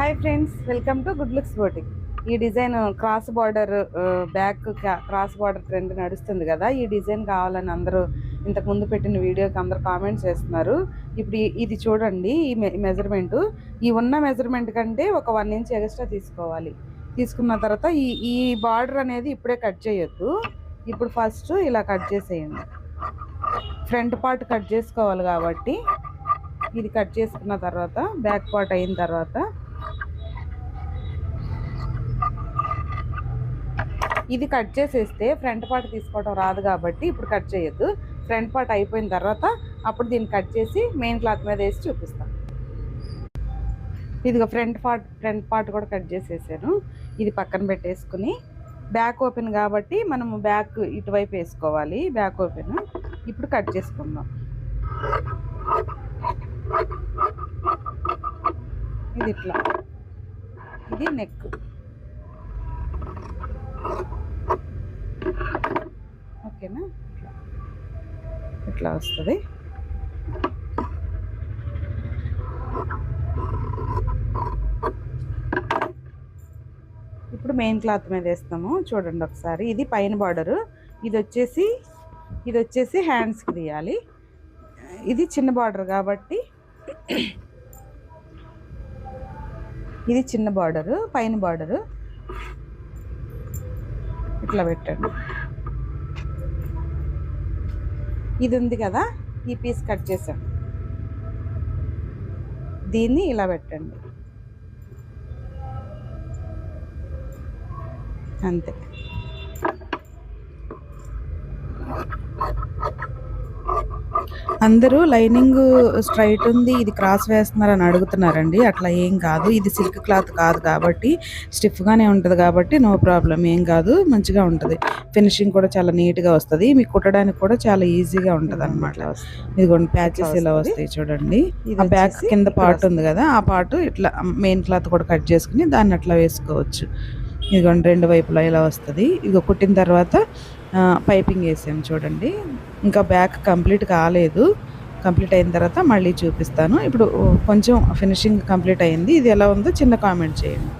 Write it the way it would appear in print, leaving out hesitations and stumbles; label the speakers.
Speaker 1: Hi friends, welcome to good looks boutique. ఈ design cross border back cross border trend నడుస్తుంది కదా. ఈ design కావాలని అందరూ ఇంతకు ముందు పెట్టిన వీడియోకి అందరూ కామెంట్స్ చేస్తున్నారు. ఇప్పుడు ఇది చూడండి, ఈ మెజర్మెంట్ ఈ ఉన్న మెజర్మెంట్ కంటే ఒక 1 ఇంచ్ ఎక్స్ట్రా తీసుకోవాలి. తీసుకున్న తర్వాత ఈ బార్డర్ అనేది ఇప్పుడే కట్ చేయొద్దు. ఇప్పుడు ఫస్ట్ ఇలా కట్ చేసేయండి. ఫ్రంట్ పార్ట్ కట్ చేసుకోవాలి కాబట్టి ఇది కట్ చేసుకున్న తర్వాత బ్యాక్ పార్ట్ అయిన తర్వాత ఇది కట్ చేసేస్తే ఫ్రంట్ పార్ట్ తీసుకోవడం రాదు కాబట్టి ఇప్పుడు కట్ చేయొద్దు. ఫ్రంట్ పార్ట్ అయిపోయిన తర్వాత అప్పుడు దీన్ని కట్ చేసి మెయిన్ క్లాత్ మీద వేసి చూపిస్తాను. ఇదిగో ఫ్రంట్ పార్ట్ కూడా కట్ చేసేసాను. ఇది పక్కన పెట్టేసుకుని బ్యాక్ ఓపెన్ కాబట్టి మనము బ్యాక్ ఇటువైపు వేసుకోవాలి. బ్యాక్ ఓపెన్ ఇప్పుడు కట్ చేసుకుందాం. ఇది ఇట్లా, ఇది నెక్. ఓకేనా, ఇట్లా వస్తుంది. ఇప్పుడు మెయిన్ క్లాత్ మీద వేస్తాము. చూడండి ఒకసారి. ఇది పైన బార్డరు, ఇది వచ్చేసి హ్యాండ్స్కి తీయాలి. ఇది చిన్న బార్డర్ కాబట్టి ఇది చిన్న బార్డరు, పైన బార్డరు ఇట్లా పెట్టండి. ఇది ఉంది కదా, ఈ పీస్ కట్ చేసాం, దీన్ని ఇలా పెట్టండి. అంతే. అందరూ లైనింగ్ స్ట్రైట్ ఉంది, ఇది క్రాస్ వేస్తున్నారని అడుగుతున్నారండి. అట్లా ఏం కాదు. ఇది సిల్క్ క్లాత్ కాదు కాబట్టి స్టిఫ్గానే ఉంటుంది కాబట్టి నో ప్రాబ్లం, ఏం కాదు, మంచిగా ఉంటుంది. ఫినిషింగ్ కూడా చాలా నీట్గా వస్తుంది. మీకు కుట్టడానికి కూడా చాలా ఈజీగా ఉంటుంది అనమాట. ఇదిగోండి ప్యాచెస్ ఇలా వస్తాయి చూడండి. ఆ బ్యాక్ కింద పార్ట్ ఉంది కదా, ఆ పార్ట్ ఇట్లా మెయిన్ క్లాత్ కూడా కట్ చేసుకుని దాన్ని అట్లా వేసుకోవచ్చు. ఇదిగోండి రెండు వైపులా ఇలా వస్తుంది. ఇదిగో కుట్టిన తర్వాత పైపింగ్ వేసాము చూడండి. ఇంకా బ్యాక్ కంప్లీట్ కాలేదు. కంప్లీట్ అయిన తర్వాత మళ్ళీ చూపిస్తాను. ఇప్పుడు కొంచెం ఫినిషింగ్ కంప్లీట్ అయింది. ఇది ఎలా ఉందో చిన్న కామెంట్ చేయండి.